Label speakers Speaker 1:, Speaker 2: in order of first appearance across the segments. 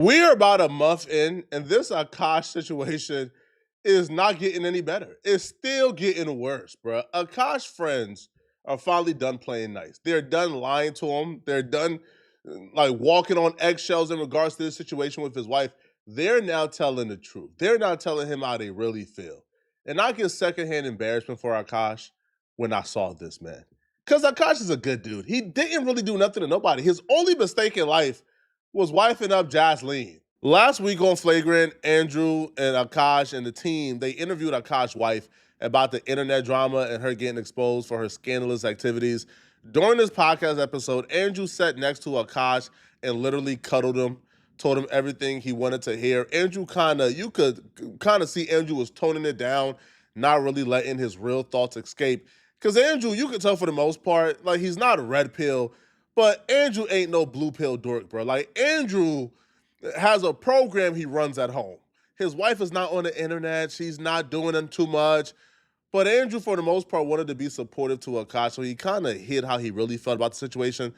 Speaker 1: We're about a month in, and this Akash situation is not getting any better. It's still getting worse, bro. Akash friends are finally done playing nice. They're done lying to him. They're done like walking on eggshells in regards to this situation with his wife. They're now telling the truth. They're now telling him how they really feel. And I get secondhand embarrassment for Akash when I saw this, man. Because Akash is a good dude. He didn't really do nothing to nobody. His only mistake in life was wifing up Jasleen. Last week on Flagrant, Andrew and Akash and the team, they interviewed Akash's wife about the internet drama and her getting exposed for her scandalous activities. During this podcast episode, Andrew sat next to Akash and literally cuddled him, told him everything he wanted to hear. Andrew you could kind of see Andrew was toning it down, not really letting his real thoughts escape. Because Andrew, you can tell for the most part, like he's not a red pill, but Andrew ain't no blue pill dork, bro. Like Andrew has a program he runs at home. His wife is not on the internet. She's not doing them too much. But Andrew, for the most part, wanted to be supportive to Akash, so he kind of hid how he really felt about the situation.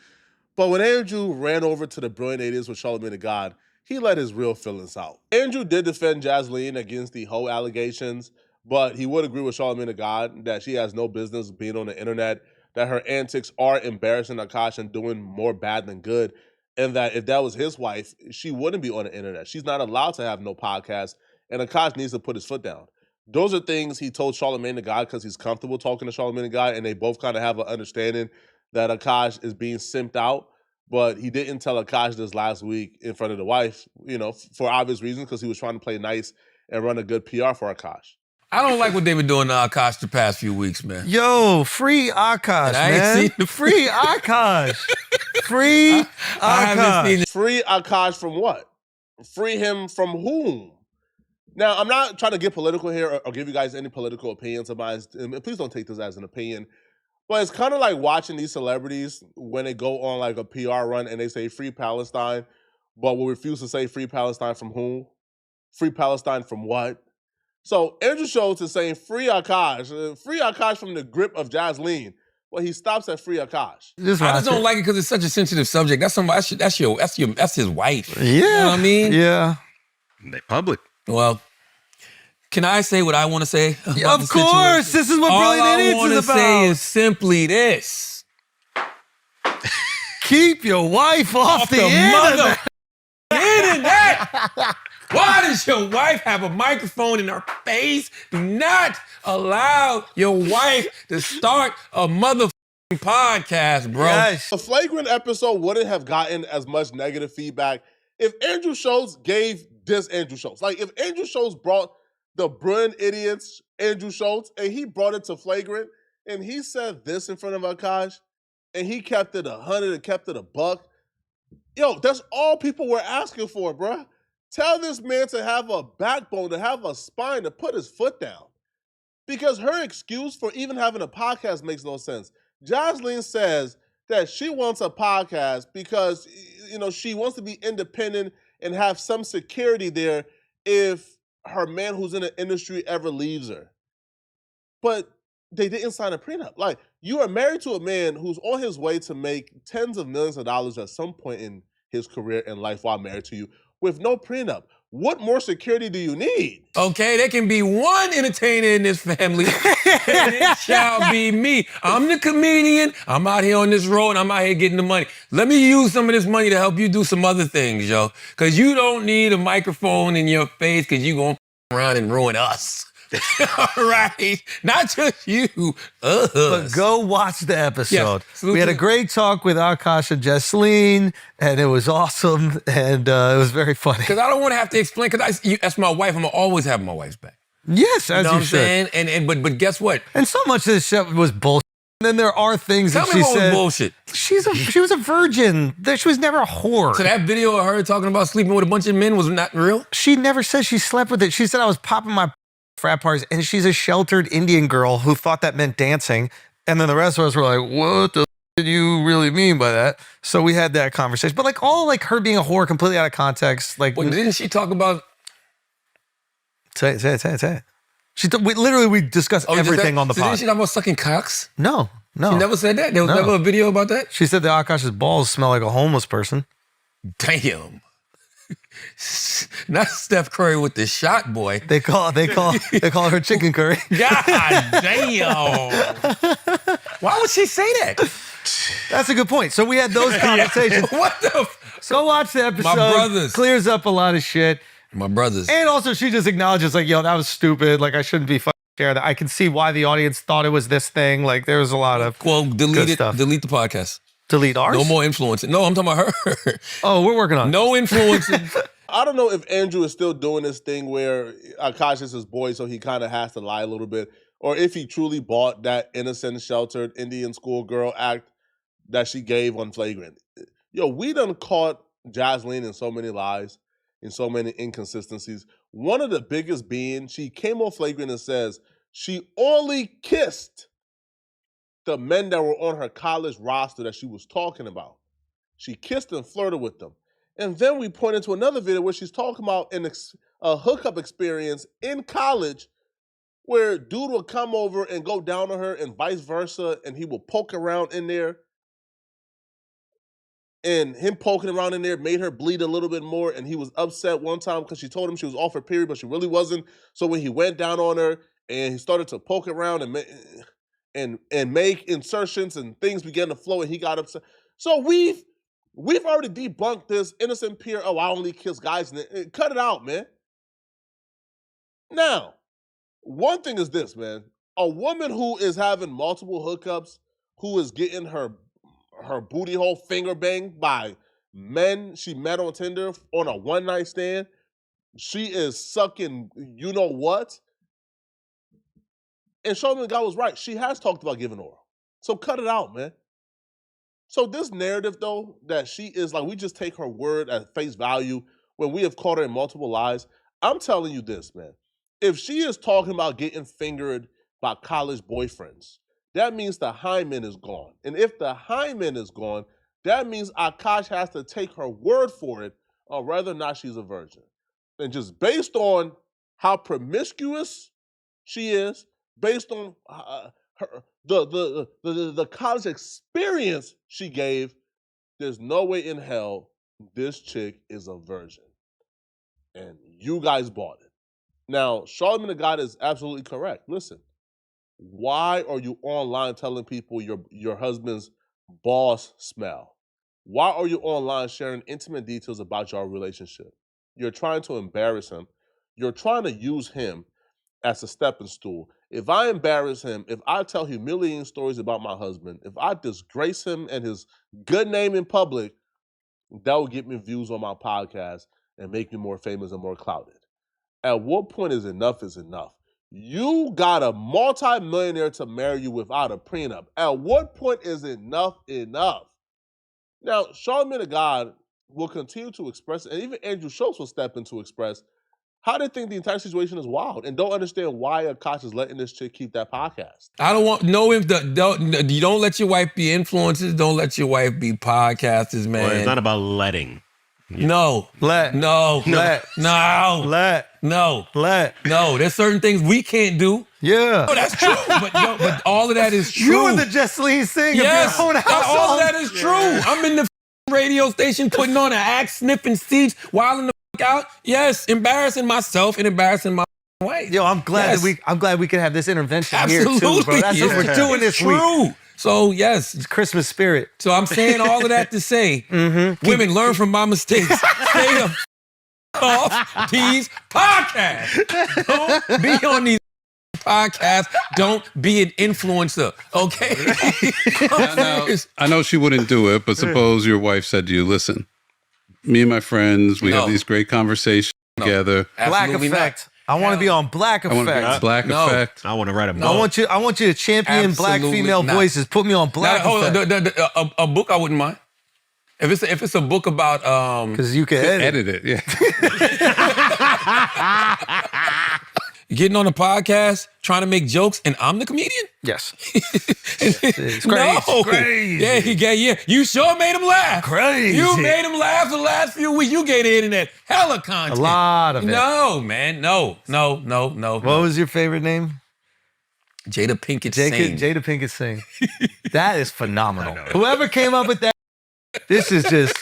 Speaker 1: But when Andrew ran over to the brilliant idiots with Charlamagne the God, he let his real feelings out. Andrew did defend Jasleen against the whole allegations, but he would agree with Charlamagne the God that she has no business being on the internet, that her antics are embarrassing Akash and doing more bad than good, and that if that was his wife, she wouldn't be on the internet. She's not allowed to have no podcast, and Akash needs to put his foot down. Those are things he told Charlamagne the God because he's comfortable talking to Charlamagne the God, and they both kind of have an understanding that Akash is being simped out. But he didn't tell Akash this last week in front of the wife, for obvious reasons, because he was trying to play nice and run a good PR for Akash.
Speaker 2: I don't like what they've been doing to Akash the past few weeks, man.
Speaker 3: Yo, free Akash, man. Free Akash. Free Akash.
Speaker 1: Free Akash from what? Free him from whom? Now, I'm not trying to get political here or give you guys any political opinions of mine. Please don't take this as an opinion. But it's kind of like watching these celebrities when they go on like a PR run and they say free Palestine, but will refuse to say free Palestine from whom? Free Palestine from what? So Andrew Schultz is saying free Akash from the grip of Jasleen. Well, he stops at free Akash.
Speaker 2: I just don't like it because it's such a sensitive subject. That's his wife.
Speaker 3: Yeah.
Speaker 2: You know what I mean?
Speaker 3: Yeah.
Speaker 4: They public.
Speaker 2: Well, can I say what I want to say?
Speaker 3: Of course. This is what Brilliant Idiots is about.
Speaker 2: All I want to say is simply this.
Speaker 3: Keep your wife off the internet.
Speaker 2: Internet. Why does your wife have a microphone in her face? Do not allow your wife to start a motherfucking podcast, bro.
Speaker 3: Yes.
Speaker 1: The Flagrant episode wouldn't have gotten as much negative feedback if Andrew Schultz gave this Andrew Schultz. Like if Andrew Schultz brought the brilliant idiots Andrew Schultz and he brought it to Flagrant and he said this in front of Akash and he kept it 100 and kept it a buck. Yo, that's all people were asking for, bruh. Tell this man to have a backbone, to have a spine, to put his foot down. Because her excuse for even having a podcast makes no sense. Jasleen says that she wants a podcast because, she wants to be independent and have some security there if her man who's in the industry ever leaves her. But they didn't sign a prenup. Like, you are married to a man who's on his way to make tens of millions of dollars at some point in his career and life while married to you with no prenup. What more security do you need?
Speaker 2: Okay, there can be one entertainer in this family, and it shall be me. I'm the comedian. I'm out here on this road, and I'm out here getting the money. Let me use some of this money to help you do some other things, yo. Because you don't need a microphone in your face because you're going to around and ruin us. All right? Not just you, us.
Speaker 3: But go watch the episode.
Speaker 2: Yes.
Speaker 3: We had a great talk with Akash and Jasleen, and it was awesome, and it was very funny.
Speaker 2: Because I don't want to have to explain, because that's my wife. I'm going to always have my wife's back.
Speaker 3: Yes, as you should.
Speaker 2: Saying? But guess what?
Speaker 3: And so much of this shit was bullshit. And then there are things that she said.
Speaker 2: Bullshit.
Speaker 3: She was a virgin. She was never a whore.
Speaker 2: So that video of her talking about sleeping with a bunch of men was not real?
Speaker 3: She never said she slept with it. She said I was popping my frat parties, and she's a sheltered Indian girl who thought that meant dancing. And then the rest of us were like, what the did you really mean by that? So we had that conversation. But her being a whore completely out of context.
Speaker 2: Didn't she talk about...
Speaker 3: Say it. We discussed everything on the pod.
Speaker 2: Didn't she talk about sucking cocks?
Speaker 3: No.
Speaker 2: She never said that? There was never a video about that?
Speaker 3: She said that Akash's balls smell like a homeless person.
Speaker 2: Damn. Not Steph Curry with the shot, boy.
Speaker 3: They call her chicken curry.
Speaker 2: God damn. Why would she say that?
Speaker 3: That's a good point. So we had those conversations.
Speaker 2: What the?
Speaker 3: Go watch the episode.
Speaker 2: My brothers.
Speaker 3: Clears up a lot of shit.
Speaker 2: My brothers.
Speaker 3: And also she just acknowledges like, yo, that was stupid. Like I shouldn't be fucking sharing that. I can see why the audience thought it was this thing. Like there was a lot of
Speaker 2: delete it.
Speaker 3: stuff.
Speaker 2: Delete the podcast.
Speaker 3: Delete ours?
Speaker 2: No more influencing. No, I'm talking about her.
Speaker 3: Oh, we're working on it.
Speaker 2: No influencing.
Speaker 1: I don't know if Andrew is still doing this thing where Akash is his boy, so he kind of has to lie a little bit, or if he truly bought that innocent, sheltered Indian schoolgirl act that she gave on Flagrant. Yo, we done caught Jasmine in so many lies, in so many inconsistencies. One of the biggest being, she came on Flagrant and says she only kissed the men that were on her college roster that she was talking about. She kissed and flirted with them. And then we pointed to another video where she's talking about a hookup experience in college where dude would come over and go down on her and vice versa, and he would poke around in there. And him poking around in there made her bleed a little bit more, and he was upset one time because she told him she was off her period, but she really wasn't. So when he went down on her and he started to poke around and make insertions and things began to flow and he got upset. So we've already debunked this innocent peer, oh, I only kiss guys. Cut it out, man. Now, one thing is this, man. A woman who is having multiple hookups, who is getting her booty hole finger banged by men she met on Tinder on a one-night stand, she is sucking you know what? And Charlamagne God was right. She has talked about giving oral. So cut it out, man. So this narrative, though, that she is like, we just take her word at face value when we have caught her in multiple lies. I'm telling you this, man. If she is talking about getting fingered by college boyfriends, that means the hymen is gone. And if the hymen is gone, that means Akash has to take her word for it on whether or not she's a virgin. And just based on how promiscuous she is, based on the college experience she gave, there's no way in hell this chick is a virgin. And you guys bought it. Now, Charlamagne the God is absolutely correct. Listen, why are you online telling people your husband's balls smell? Why are you online sharing intimate details about your relationship? You're trying to embarrass him. You're trying to use him as a stepping stool. If I embarrass him, if I tell humiliating stories about my husband, if I disgrace him and his good name in public, that will get me views on my podcast and make me more famous and more clouded. At what point is enough is enough? You got a multi-millionaire to marry you without a prenup. At what point is enough enough? Now, Charlamagne the God will continue to express, and even Andrew Schultz will step in to express how they think the entire situation is wild and don't understand why Akash is letting this chick keep that podcast.
Speaker 2: I don't want you don't let your wife be influencers. Don't let your wife be podcasters, man.
Speaker 4: Well, it's not about letting.
Speaker 2: No.
Speaker 3: Let.
Speaker 2: No.
Speaker 3: Let.
Speaker 2: No.
Speaker 3: Let.
Speaker 2: No.
Speaker 3: Let.
Speaker 2: No. There's certain things we can't do.
Speaker 3: Yeah.
Speaker 2: No, that's true. But all of that is true.
Speaker 3: You are the Jesseline Singh of your own household.
Speaker 2: All of that is true. I'm in the radio station putting on an axe, sniffing seeds, wilding the out. Yes, embarrassing myself and embarrassing my wife.
Speaker 3: Yo, I'm glad we can have this intervention here too, bro. That's what we're doing this week.
Speaker 2: True. So yes,
Speaker 3: it's Christmas spirit.
Speaker 2: So I'm saying all of that to say, women, learn from my mistakes. Stay the off these podcasts. Don't be on these podcasts. Don't be an influencer. Okay.
Speaker 5: I know she wouldn't do it, but suppose your wife said to you, "Listen, me and my friends, we have these great conversations together."
Speaker 3: Black Effect. I want to be on Black Effect.
Speaker 5: Black Effect.
Speaker 4: I want to write a book.
Speaker 3: I want you to champion black female voices. Put me on Black Effect.
Speaker 2: A book I wouldn't mind. If it's a book about
Speaker 3: because you can
Speaker 5: edit it, yeah.
Speaker 2: Getting on a podcast, trying to make jokes, and I'm the comedian?
Speaker 3: Yes.
Speaker 2: It's crazy. Yeah. You sure made him laugh.
Speaker 3: Crazy.
Speaker 2: You made him laugh the last few weeks. You gave the internet hella content.
Speaker 3: A lot of it.
Speaker 2: No, man. No.
Speaker 3: What was your favorite name?
Speaker 2: Jada Pinkett Singh.
Speaker 3: Jada Pinkett Singh. That is phenomenal. Whoever came up with that, this is just...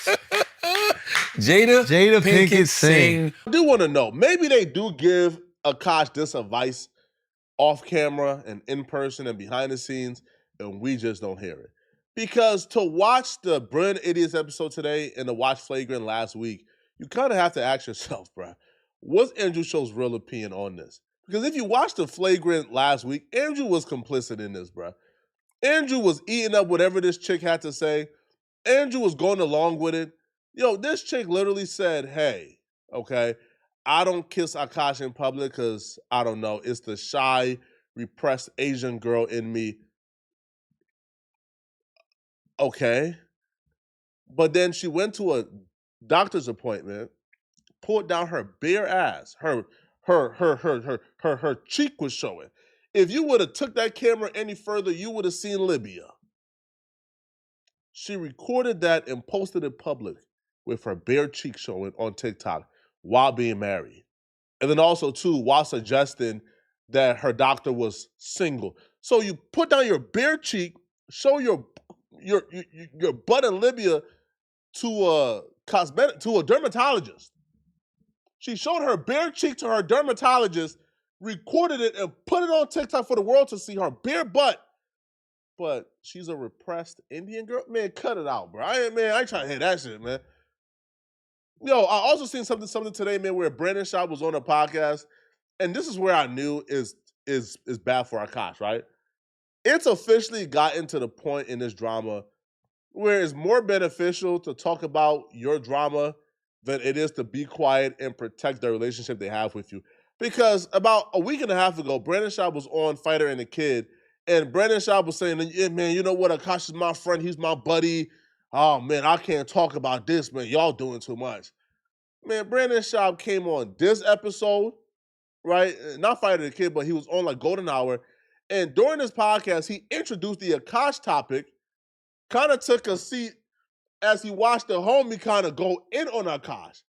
Speaker 2: Jada
Speaker 3: Pinkett Singh.
Speaker 1: I do want to know, maybe they do give Akash this advice off camera and in person and behind the scenes, and we just don't hear it. Because to watch the Brilliant Idiots episode today and to watch Flagrant last week, you kind of have to ask yourself, bruh, what's Andrew Schultz's real opinion on this? Because if you watched the Flagrant last week, Andrew was complicit in this, bruh. Andrew was eating up whatever this chick had to say. Andrew was going along with it. Yo, this chick literally said, hey, okay, I don't kiss Akash in public because, I don't know, it's the shy, repressed Asian girl in me. Okay. But then she went to a doctor's appointment, pulled down her bare ass. Her cheek was showing. If you would have took that camera any further, you would have seen Libya. She recorded that and posted it public with her bare cheek showing on TikTok while being married. And then also, too, while suggesting that her doctor was single. So you put down your bare cheek, show your butt in Libya to a dermatologist. She showed her bare cheek to her dermatologist, recorded it, and put it on TikTok for the world to see her bare butt. But she's a repressed Indian girl? Man, cut it out, bro. I ain't trying to hear that shit, man. Yo, I also seen something today, man, where Brandon Shaw was on a podcast, and this is where I knew is bad for Akash, right? It's officially gotten to the point in this drama where it's more beneficial to talk about your drama than it is to be quiet and protect the relationship they have with you. Because about a week and a half ago, Brandon Shaw was on Fighter and the Kid, and Brandon Shaw was saying, yeah, man, you know what? Akash is my friend. He's my buddy. Oh, man, I can't talk about this, man. Y'all doing too much. Man, Brandon Shaw came on this episode, right? Not Fighter the Kid, but he was on like Golden Hour. And during this podcast, he introduced the Akash topic, kind of took a seat as he watched the homie kind of go in on Akash,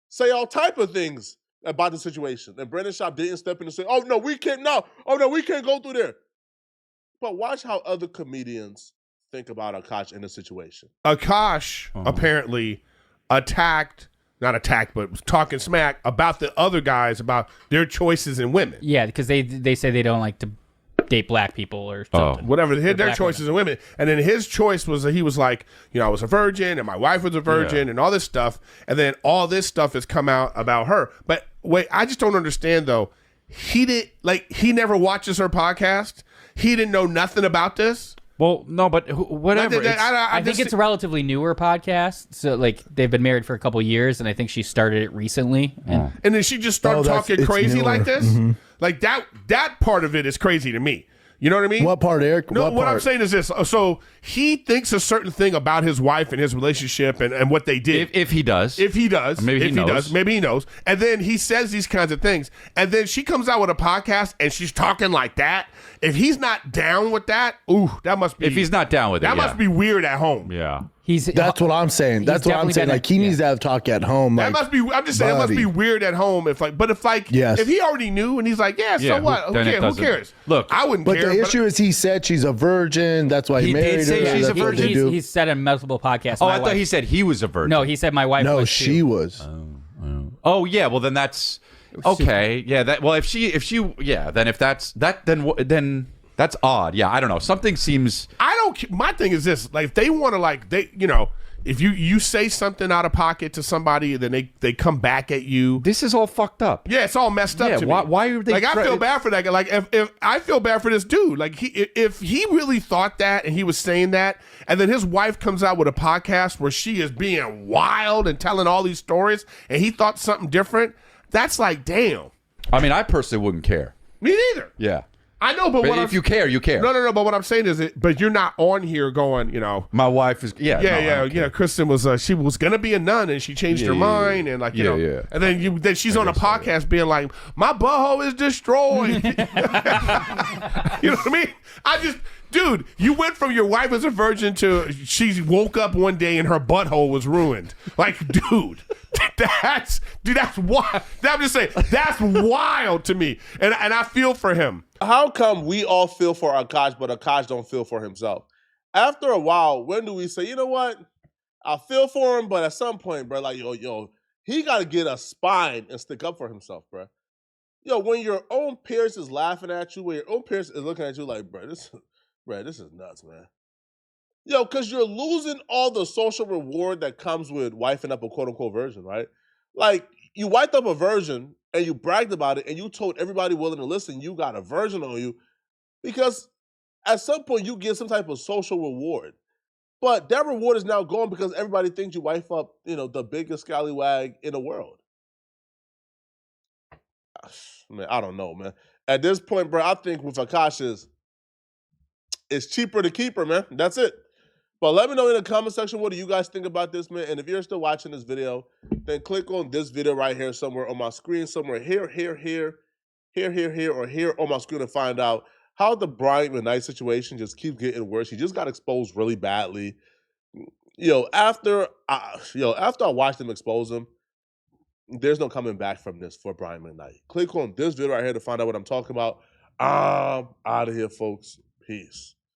Speaker 1: say all type of things about the situation. And Brandon Shaw didn't step in and say, oh, no, we can't go through there. But watch how other comedians think about Akash in the situation.
Speaker 4: Akash apparently not attacked, but was talking smack about the other guys, about their choices in women.
Speaker 6: Yeah, because they say they don't like to date black people or something.
Speaker 4: Whatever, their choices in women. And then his choice was that he was like, you know, I was a virgin and my wife was a virgin and all this stuff. And then all this stuff has come out about her. But wait, I just don't understand though. He never watches her podcast. He didn't know nothing about this.
Speaker 7: Well, no, but whatever.
Speaker 6: I think it's a relatively newer podcast. So, like, they've been married for a couple years, and I think she started it recently. And
Speaker 4: then she just started talking crazy like this? Mm-hmm. Like, that part of it is crazy to me. You know what I mean?
Speaker 8: What part, Eric?
Speaker 4: No, what I'm saying is this. So he thinks a certain thing about his wife and his relationship and what they did.
Speaker 7: If he does.
Speaker 4: Maybe he knows. And then he says these kinds of things. And then she comes out with a podcast and she's talking like that. If he's not down with that, that must be.
Speaker 7: If he's not down with
Speaker 4: that must be weird at home.
Speaker 7: Yeah.
Speaker 8: That's what I'm saying. That's what I'm saying. Like he needs to have talk at home.
Speaker 4: That must be. I'm just saying it must be weird at home. If he already knew and he's like, so what? Who cares?
Speaker 7: Look,
Speaker 4: I wouldn't care.
Speaker 8: But the issue is he said she's a virgin. That's why he married her.
Speaker 7: Say she's a virgin.
Speaker 6: He's said on multiple podcasts.
Speaker 7: I thought he said he was a virgin.
Speaker 6: No, he said my wife.
Speaker 8: No,
Speaker 6: was
Speaker 8: she
Speaker 6: too.
Speaker 8: was.
Speaker 7: Oh yeah. Well then that's okay. Yeah. Then that's odd. Yeah, I don't know. Something seems.
Speaker 4: My thing is this: like, if they want to, if you say something out of pocket to somebody, then they come back at you.
Speaker 7: This is all fucked up.
Speaker 4: Yeah, it's all messed up. To me.
Speaker 7: Why are they?
Speaker 4: Like, I feel bad for that guy. Like, if I feel bad for this dude. Like, if he really thought that and he was saying that, and then his wife comes out with a podcast where she is being wild and telling all these stories, and he thought something different. That's like, damn.
Speaker 7: I mean, I personally wouldn't care.
Speaker 4: Me neither.
Speaker 7: Yeah.
Speaker 4: I know, but
Speaker 7: if you care, you care.
Speaker 4: No. But what I'm saying is, but you're not on here going,
Speaker 7: My wife is,
Speaker 4: Kristen was, she was gonna be a nun and she changed her mind, and and then she's on a podcast being like, my butthole is destroyed. You know what I mean? Dude, you went from your wife as a virgin to she woke up one day and her butthole was ruined. Like, dude, that's wild. I'm just saying, that's wild to me, and I feel for him.
Speaker 1: How come we all feel for Akash, but Akash don't feel for himself? After a while, when do we say, you know what? I feel for him, but at some point, bro, like, yo, he got to get a spine and stick up for himself, bro. Yo, when your own peers is laughing at you, when your own peers is looking at you like, bro, this is nuts, man. Yo, because you're losing all the social reward that comes with wifing up a quote-unquote virgin, right? Like, you wiped up a virgin, and you bragged about it, and you told everybody willing to listen you got a virgin on you, because at some point you get some type of social reward. But that reward is now gone because everybody thinks you wife up, the biggest scallywag in the world. Man, I don't know, man. At this point, bro, I think with Akash it's cheaper to keep her, man. That's it. But let me know in the comment section, what do you guys think about this, man? And if you're still watching this video, then click on this video right here somewhere on my screen, somewhere here, or here on my screen to find out how the Brian McKnight situation just keeps getting worse. He just got exposed really badly. After I watched him expose him, there's no coming back from this for Brian McKnight. Click on this video right here to find out what I'm talking about. I'm out of here, folks. Peace.